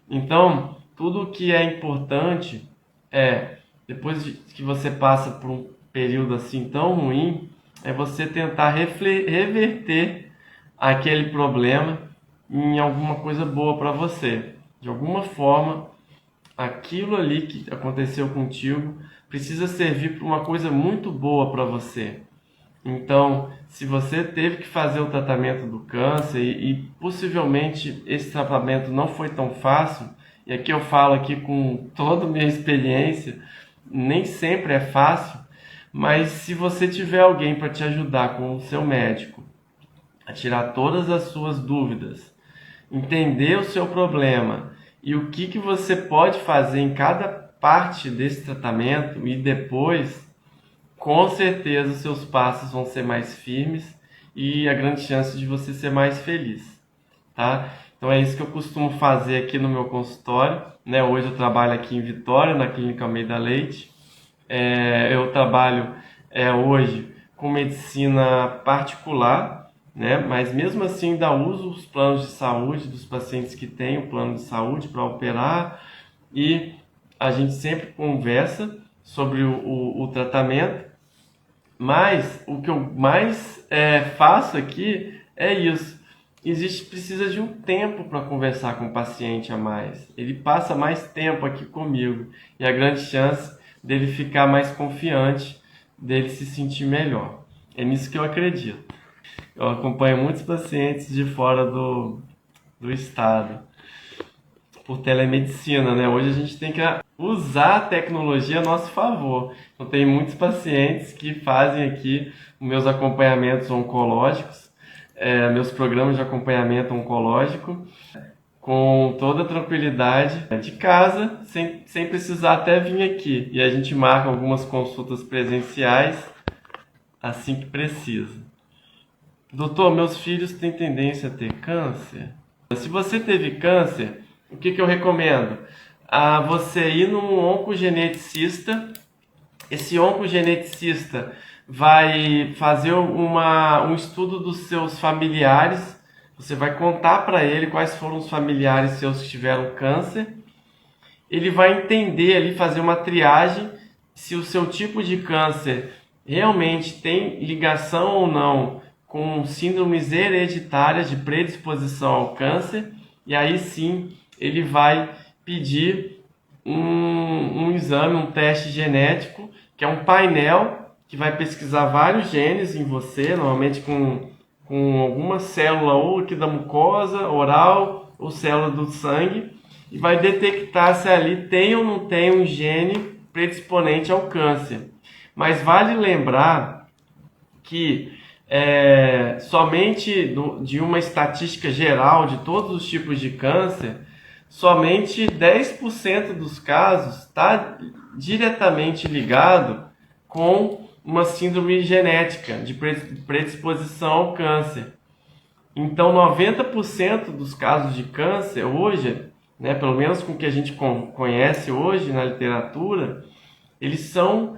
Então, tudo o que é importante depois que você passa por um período assim tão ruim, é você tentar reverter aquele problema em alguma coisa boa para você. De alguma forma, aquilo ali que aconteceu contigo precisa servir para uma coisa muito boa para você. Então, se você teve que fazer o tratamento do câncer e possivelmente esse tratamento não foi tão fácil, e aqui eu falo aqui com toda a minha experiência, nem sempre é fácil, mas se você tiver alguém para te ajudar com o seu médico a tirar todas as suas dúvidas, entender o seu problema e o que você pode fazer em cada parte desse tratamento e depois, com certeza os seus passos vão ser mais firmes e a grande chance de você ser mais feliz, tá? Então é isso que eu costumo fazer aqui no meu consultório, né? Hoje eu trabalho aqui em Vitória, na Clínica Almeida Leite. Eu trabalho hoje com medicina particular, né? Mas mesmo assim ainda uso os planos de saúde dos pacientes que têm o plano de saúde para operar, e a gente sempre conversa sobre o tratamento. Mas o que eu mais faço aqui é isso. Precisa de um tempo para conversar com o paciente a mais. Ele passa mais tempo aqui comigo e a grande chance dele ficar mais confiante, dele se sentir melhor. É nisso que eu acredito. Eu acompanho muitos pacientes de fora do estado por telemedicina, né? Hoje a gente tem que usar a tecnologia a nosso favor. Então tem muitos pacientes que fazem aqui os meus acompanhamentos oncológicos, meus programas de acompanhamento oncológico, com toda a tranquilidade de casa, sem precisar até vir aqui. E a gente marca algumas consultas presenciais assim que precisa. Doutor, meus filhos têm tendência a ter câncer? Se você teve câncer, o que eu recomendo? Você ir num oncogeneticista. Esse oncogeneticista vai fazer um estudo dos seus familiares. Você vai contar para ele quais foram os familiares seus que tiveram câncer. Ele vai entender ali, fazer uma triagem, se o seu tipo de câncer realmente tem ligação ou não com síndromes hereditárias de predisposição ao câncer, e aí sim ele vai pedir um exame, um teste genético, que é um painel que vai pesquisar vários genes em você, normalmente com alguma célula ou aqui da mucosa oral ou célula do sangue, e vai detectar se ali tem ou não tem um gene predisponente ao câncer. Mas vale lembrar que somente de uma estatística geral de todos os tipos de câncer, somente 10% dos casos está diretamente ligado com uma síndrome genética de predisposição ao câncer. Então, 90% dos casos de câncer hoje, né, pelo menos com o que a gente conhece hoje na literatura, eles são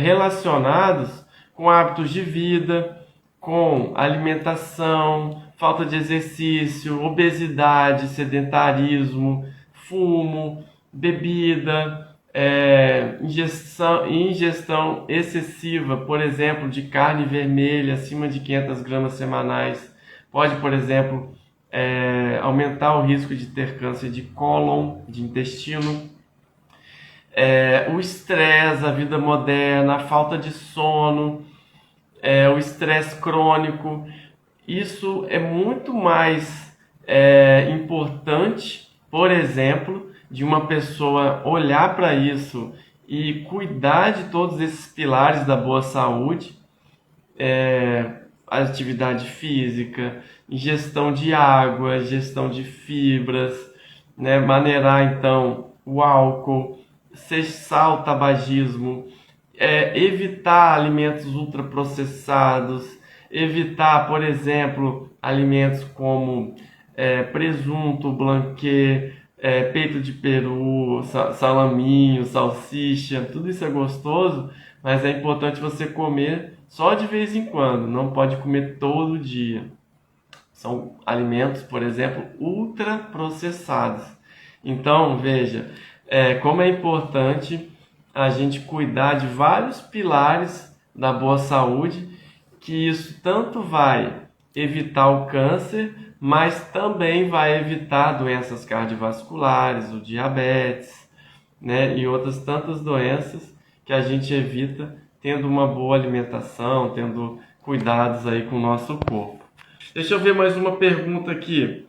relacionados com hábitos de vida, com alimentação, falta de exercício, obesidade, sedentarismo, fumo, bebida, ingestão excessiva, por exemplo, de carne vermelha acima de 500 gramas semanais. Pode, por exemplo, aumentar o risco de ter câncer de cólon, de intestino. O estresse, a vida moderna, a falta de sono, o estresse crônico, isso é muito mais importante, por exemplo, de uma pessoa olhar para isso e cuidar de todos esses pilares da boa saúde, atividade física, ingestão de água, ingestão de fibras, né, maneirar então o álcool, cessar o tabagismo, evitar alimentos ultraprocessados, evitar, por exemplo, alimentos como presunto, blanquê, peito de peru, salaminho, salsicha, tudo isso é gostoso, mas é importante você comer só de vez em quando, não pode comer todo dia. São alimentos, por exemplo, ultraprocessados. Então, veja, como é importante a gente cuidar de vários pilares da boa saúde, que isso tanto vai evitar o câncer, mas também vai evitar doenças cardiovasculares, o diabetes, né, e outras tantas doenças que a gente evita tendo uma boa alimentação, tendo cuidados aí com o nosso corpo. Deixa eu ver mais uma pergunta aqui.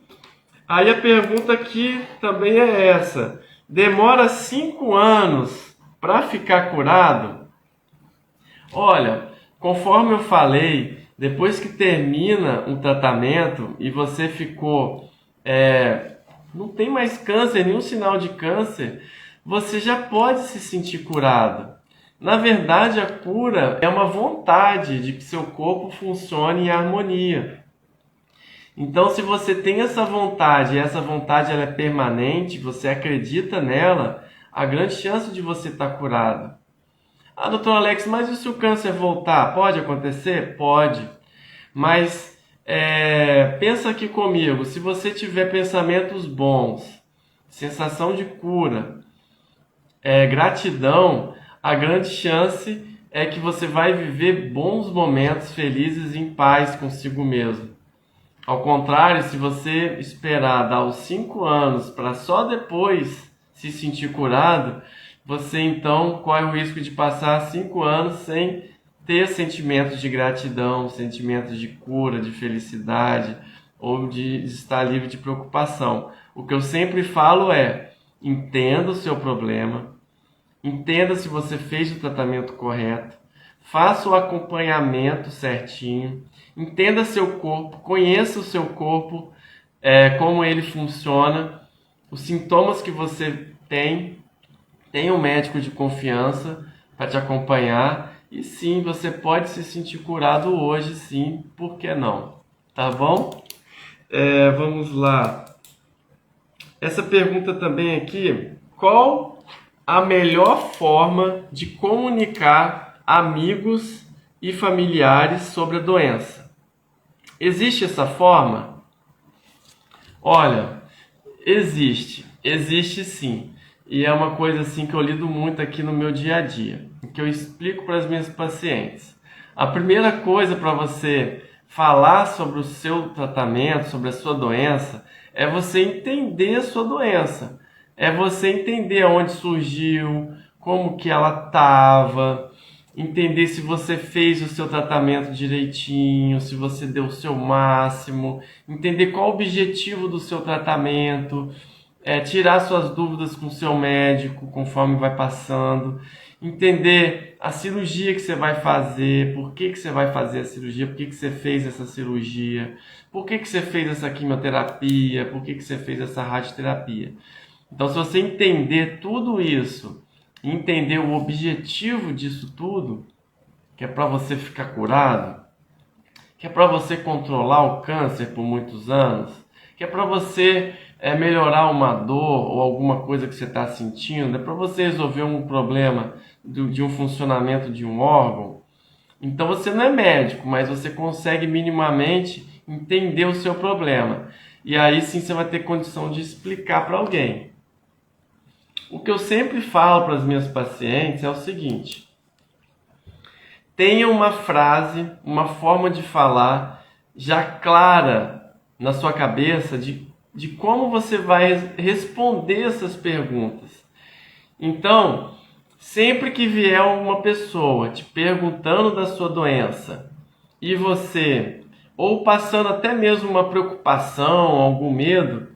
Aí a pergunta aqui também é essa: demora 5 anos para ficar curado? Olha, conforme eu falei, depois que termina um tratamento e você ficou, não tem mais câncer, nenhum sinal de câncer, você já pode se sentir curado. Na verdade, a cura é uma vontade de que seu corpo funcione em harmonia. Então, se você tem essa vontade, e essa vontade ela é permanente, você acredita nela, a grande chance de você estar curado. Ah, doutor Alex, mas e se o câncer voltar? Pode acontecer? Pode. Mas pensa aqui comigo, se você tiver pensamentos bons, sensação de cura, gratidão, a grande chance é que você vai viver bons momentos felizes em paz consigo mesmo. Ao contrário, se você esperar dar os 5 anos para só depois se sentir curado, você então corre o risco de passar 5 anos sem ter sentimentos de gratidão, sentimentos de cura, de felicidade ou de estar livre de preocupação. O que eu sempre falo é: entenda o seu problema, entenda se você fez o tratamento correto, faça o acompanhamento certinho, entenda seu corpo, conheça o seu corpo, como ele funciona, os sintomas que você tem, tenha um médico de confiança para te acompanhar e sim, você pode se sentir curado hoje, sim, por que não? Tá bom? Vamos lá. Essa pergunta também aqui: qual a melhor forma de comunicar amigos e familiares sobre a doença? Existe essa forma? Olha, existe sim. E é uma coisa assim que eu lido muito aqui no meu dia a dia, que eu explico para as minhas pacientes. A primeira coisa para você falar sobre o seu tratamento, sobre a sua doença, é você entender a sua doença. É você entender onde surgiu, como que ela estava, entender se você fez o seu tratamento direitinho, se você deu o seu máximo, entender qual o objetivo do seu tratamento, tirar suas dúvidas com o seu médico conforme vai passando, entender a cirurgia que você vai fazer, por que você vai fazer a cirurgia, por que você fez essa cirurgia, por que você fez essa quimioterapia, por que você fez essa radioterapia. Então, se você entender tudo isso, entender o objetivo disso tudo, que é para você ficar curado, que é para você controlar o câncer por muitos anos, que é para você melhorar uma dor ou alguma coisa que você está sentindo, é para você resolver um problema de um funcionamento de um órgão. Então você não é médico, mas você consegue minimamente entender o seu problema. E aí sim você vai ter condição de explicar para alguém. O que eu sempre falo para as minhas pacientes é o seguinte: tenha uma frase, uma forma de falar já clara na sua cabeça de como você vai responder essas perguntas. Então, sempre que vier uma pessoa te perguntando da sua doença e você, ou passando até mesmo uma preocupação, algum medo,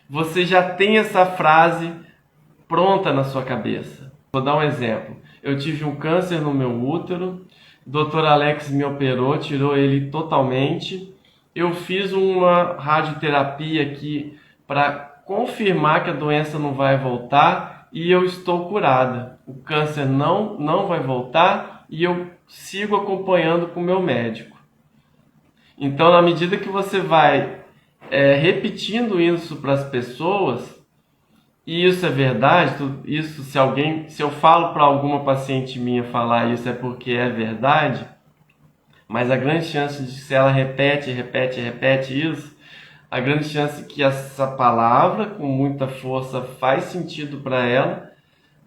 você já tem essa frase pronta na sua cabeça. Vou dar um exemplo. Eu tive um câncer no meu útero, o Dr. Alex me operou, tirou ele totalmente. Eu fiz uma radioterapia aqui para confirmar que a doença não vai voltar e eu estou curada. O câncer não vai voltar e eu sigo acompanhando com o meu médico. Então, na medida que você vai repetindo isso para as pessoas, e isso é verdade, isso se eu falo para alguma paciente minha falar isso é porque é verdade, mas a grande chance de se ela repete isso, a grande chance que essa palavra com muita força faz sentido para ela,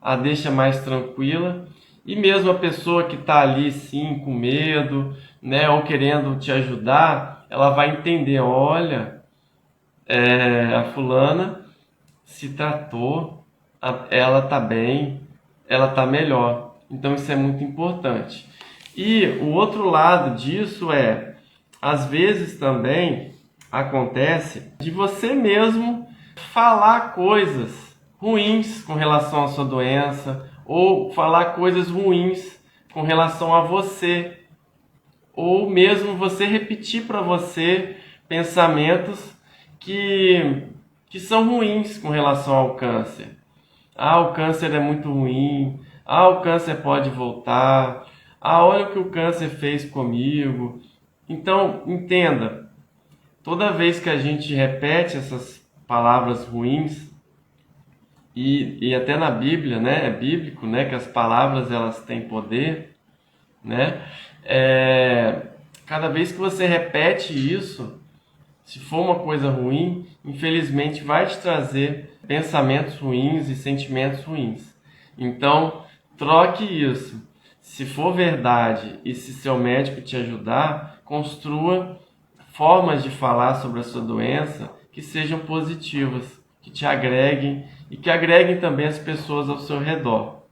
a deixa mais tranquila, e mesmo a pessoa que está ali sim com medo, né, ou querendo te ajudar, ela vai entender, olha, a fulana se tratou, ela está bem, ela está melhor. Então isso é muito importante. E o outro lado disso às vezes também acontece de você mesmo falar coisas ruins com relação à sua doença, ou falar coisas ruins com relação a você, ou mesmo você repetir para você pensamentos que são ruins com relação ao câncer. O câncer é muito ruim. O câncer pode voltar. Olha o que o câncer fez comigo. Então, entenda, toda vez que a gente repete essas palavras ruins, e até na Bíblia, né, é bíblico, né, que as palavras elas têm poder, né? Cada vez que você repete isso, se for uma coisa ruim, infelizmente vai te trazer pensamentos ruins e sentimentos ruins. Então, troque isso. Se for verdade e se seu médico te ajudar, construa formas de falar sobre a sua doença que sejam positivas, que te agreguem e que agreguem também as pessoas ao seu redor.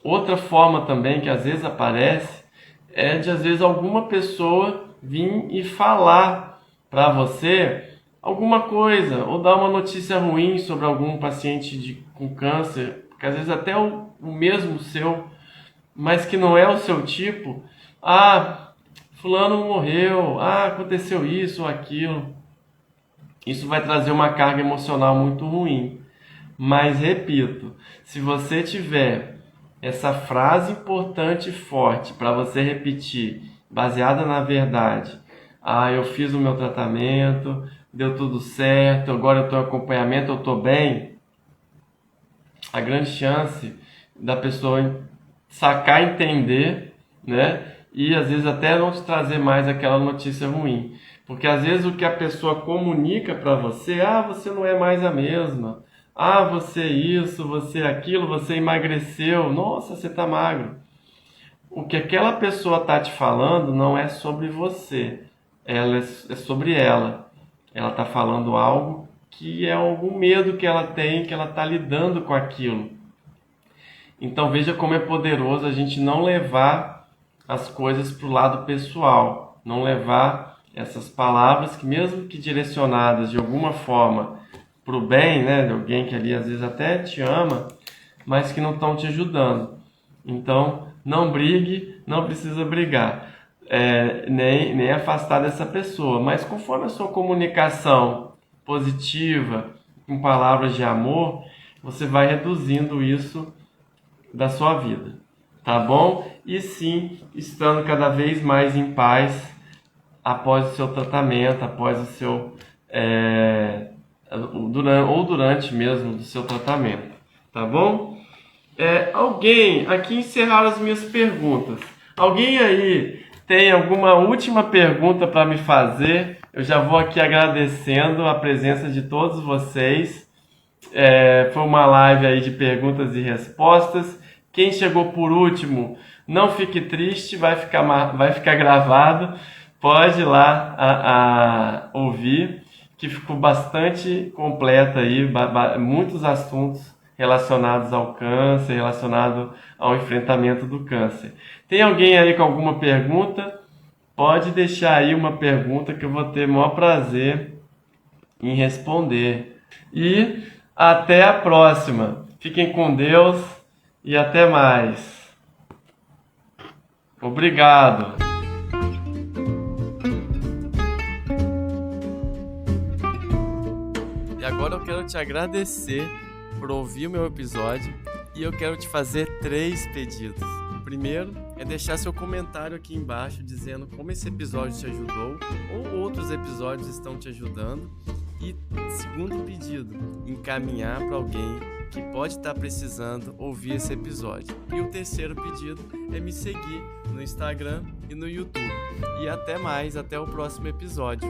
Outra forma também que às vezes aparece é de às vezes alguma pessoa vir e falar para você alguma coisa, ou dar uma notícia ruim sobre algum paciente com câncer, que às vezes até o mesmo seu, mas que não é o seu tipo. Fulano morreu, aconteceu isso ou aquilo. Isso vai trazer uma carga emocional muito ruim. Mas repito, se você tiver essa frase importante e forte para você repetir, baseada na verdade, eu fiz o meu tratamento, deu tudo certo, agora eu estou em acompanhamento, eu estou bem, a grande chance da pessoa sacar, entender, né? E às vezes até não te trazer mais aquela notícia ruim. Porque às vezes o que a pessoa comunica para você, você não é mais a mesma, você isso, você aquilo, você emagreceu, nossa, você está magro. o que aquela pessoa está te falando não é sobre você, ela é sobre ela. Ela está falando algo que é algum medo que ela tem, que ela está lidando com aquilo. Então veja como é poderoso a gente não levar as coisas para o lado pessoal, não levar essas palavras que, mesmo que direcionadas de alguma forma para o bem, né, de alguém que ali às vezes até te ama, mas que não estão te ajudando. Então não brigue, não precisa brigar, nem afastar dessa pessoa, mas conforme a sua comunicação positiva, com palavras de amor, você vai reduzindo isso da sua vida, tá bom? E sim, estando cada vez mais em paz após o seu tratamento, após o seu durante mesmo do seu tratamento, tá bom? Alguém, aqui encerraram as minhas perguntas. Alguém aí tem alguma última pergunta para me fazer? Eu já vou aqui agradecendo a presença de todos vocês. Foi uma live aí de perguntas e respostas. Quem chegou por último, não fique triste, vai ficar gravado. Pode ir lá ouvir, que ficou bastante completa aí, muitos assuntos relacionados ao câncer, relacionado ao enfrentamento do câncer. Tem alguém aí com alguma pergunta? Pode deixar aí uma pergunta que eu vou ter o maior prazer em responder. E até a próxima. Fiquem com Deus e até mais. Obrigado. E agora eu quero te agradecer por ouvir o meu episódio e eu quero te fazer 3 pedidos. O primeiro é deixar seu comentário aqui embaixo dizendo como esse episódio te ajudou ou outros episódios estão te ajudando. E segundo pedido, encaminhar para alguém que pode estar precisando ouvir esse episódio. E o terceiro pedido é me seguir no Instagram e no YouTube. E até mais, até o próximo episódio.